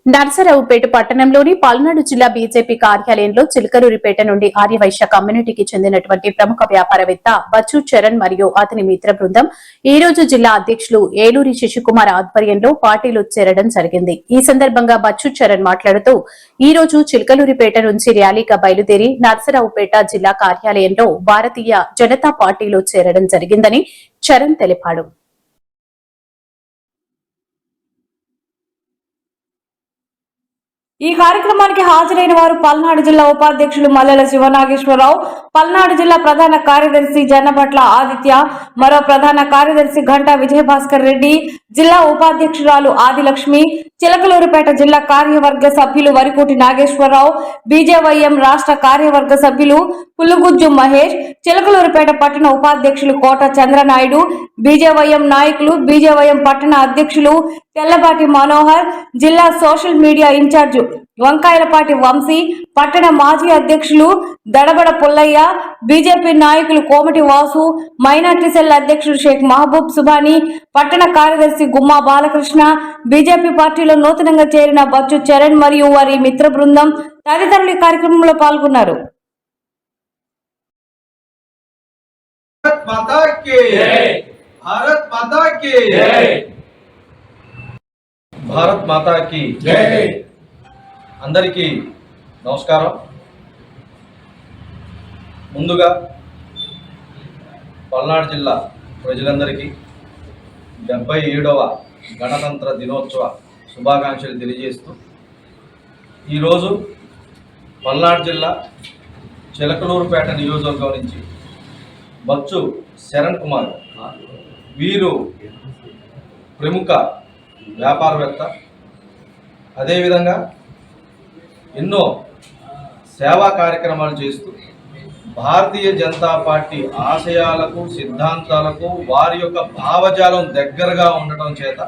నర్సరావుపేట పట్టణంలోని పల్నాడు జిల్లా బీజేపీ కార్యాలయంలో చిలకలూరిపేట నుండి ఆర్యవైశ్య కమ్యూనిటీకి చెందినటువంటి ప్రముఖ వ్యాపారవేత్త బచ్చు చరణ్ మరియు అతని మిత్ర బృందం ఈ రోజు జిల్లా అధ్యక్షులు ఏలూరి శశికుమార్ ఆధ్వర్యంలో పార్టీలో చేరడం జరిగింది. ఈ సందర్భంగా బచ్చు చరణ్ మాట్లాడుతూ ఈ రోజు చిలకలూరిపేట నుంచి ర్యాలీగా బయలుదేరి నర్సరావుపేట జిల్లా కార్యాలయంలో భారతీయ జనతా పార్టీలో చేరడం జరిగిందని చరణ్ తెలిపాడు. ఈ కార్యక్రమానికి హాజరైన వారు పల్నాడు జిల్లా ఉపాధ్యక్షులు మల్లెల శివనాగేశ్వరరావు, పల్నాడు జిల్లా ప్రధాన కార్యదర్శి జన్నపట్ల ఆదిత్య, మరో ప్రధాన కార్యదర్శి ఘంటా విజయభాస్కర్ రెడ్డి, జిల్లా ఉపాధ్యక్షురాలు ఆదిలక్ష్మి, చిలకలూరిపేట జిల్లా కార్యవర్గ సభ్యులు వరికోటి నాగేశ్వరరావు, బీజేవైఎం రాష్ట్ర కార్యవర్గ సభ్యులు పులుగుజ్జు మహేష్, చిలకలూరిపేట పట్టణ ఉపాధ్యక్షులు కోట చంద్రనాయుడు, బీజేవైఎం నాయకులు, బీజేవైఎం పట్టణ అధ్యక్షులు తెల్లబాటి మనోహర్, జిల్లా social media incharge Vankayalapati Vamsi, పట్టణ మాజీ అధ్యక్షులు దడబడ పుల్లయ్య, బీజేపీ నాయకులు కోమటి వాసు, మైనార్టీ సెల్ అధ్యక్షుడు షేక్ మహబూబ్ సుబానీ, పట్టణ కార్యదర్శి గుమ్మా బాలకృష్ణ, బీజేపీ పార్టీలో నూతనంగా చేరిన బచ్చు చరణ్ మరియు వారి మిత్ర బృందం తదితరులు ఈ కార్యక్రమంలో పాల్గొన్నారు. భారత్ మాతా కీ జై. అందరికీ నమస్కారం. ముందుగా పల్నాడు జిల్లా ప్రజలందరికీ 77వ గణతంత్ర దినోత్సవ శుభాకాంక్షలు తెలియజేస్తూ ఈరోజు పల్నాడు జిల్లా చిలకలూరుపేట నియోజకవర్గం నుంచి బచ్చు శరణ్ కుమార్ వీరు ప్రముఖ వ్యాపారవేత్త, అదేవిధంగా ఎన్నో సేవా కార్యక్రమాలు చేస్తూ భారతీయ జనతా పార్టీ ఆశయాలకు సిద్ధాంతాలకు వారి యొక్క భావజాలం దగ్గరగా ఉండటం చేత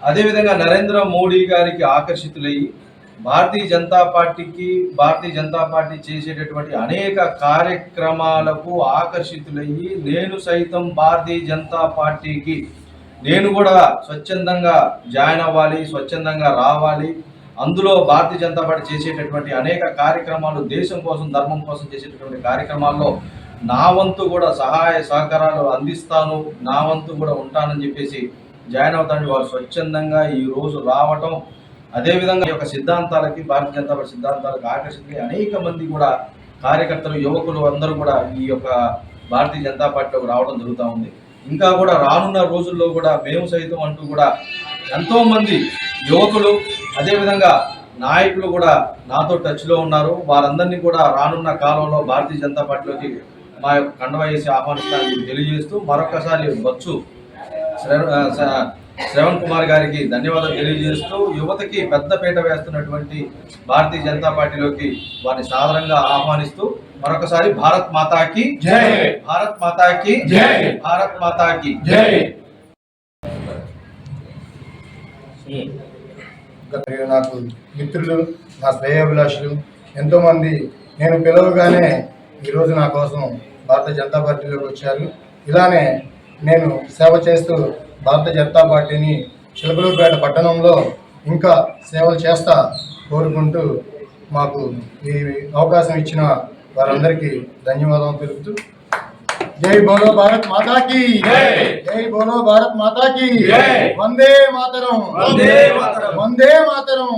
అదేవిధంగా నరేంద్ర మోడీ గారికి ఆకర్షితులయ్యి భారతీయ జనతా పార్టీ చేసేటటువంటి అనేక కార్యక్రమాలకు ఆకర్షితులయ్యి నేను సైతం భారతీయ జనతా పార్టీకి నేను కూడా స్వచ్ఛందంగా జాయిన్ అవ్వాలి, స్వచ్ఛందంగా రావాలి, అందులో భారతీయ జనతా పార్టీ చేసేటటువంటి అనేక కార్యక్రమాలు దేశం కోసం ధర్మం కోసం చేసేటటువంటి కార్యక్రమాల్లో నా వంతు కూడా సహాయ సహకారాలు అందిస్తాను, నా వంతు కూడా ఉంటానని చెప్పేసి జాయిన్ అవుతానని వారు స్వచ్ఛందంగా ఈరోజు రావటం, అదేవిధంగా ఈ యొక్క సిద్ధాంతాలకి భారతీయ జనతా పార్టీ సిద్ధాంతాలకు ఆకర్షితులై అనేక మంది కూడా కార్యకర్తలు యువకులు అందరూ కూడా ఈ యొక్క భారతీయ జనతా పార్టీలోకి రావడం జరుగుతూ ఉంది. ఇంకా కూడా రానున్న రోజుల్లో కూడా మేము సైతం అంటూ కూడా ఎంతోమంది యువకులు అదేవిధంగా నాయకులు కూడా నాతో టచ్లో ఉన్నారు. వారందరినీ కూడా రానున్న కాలంలో భారతీయ జనతా పార్టీలోకి మా యొక్క కండవ వేసి ఆహ్వానిస్తానని తెలియజేస్తూ మరొకసారి బచ్చు శ్రవణ్ కుమార్ గారికి ధన్యవాదాలు తెలియజేస్తూ యువతకి పెద్దపీట వేస్తున్నటువంటి భారతీయ జనతా పార్టీలోకి వారిని సాదరంగా ఆహ్వానిస్తూ మరొకసారి భారత్ మాతాకి జై, భారత్ మాతాకి జై, భారత్ మాతాకి జై. నాకు మిత్రులు, నా శ్రేయోభిలాషులు ఎంతోమంది నేను పిలవగానే ఈరోజు నా కోసం భారతీయ జనతా పార్టీలోకి వచ్చారు. ఇలానే నేను సేవ చేస్తూ భారతీయ జనతా పార్టీని చిలకలూరుపేట పట్టణంలో ఇంకా సేవలు చేస్తా కోరుకుంటూ మాకు ఈ అవకాశం ఇచ్చిన వారందరికీ ధన్యవాదాలు తెలుపుతూ జై బోలో భారత్ మాతాకి జై బోలో భారత్ మాతాకి వందే మాతరం వందే మాతరం.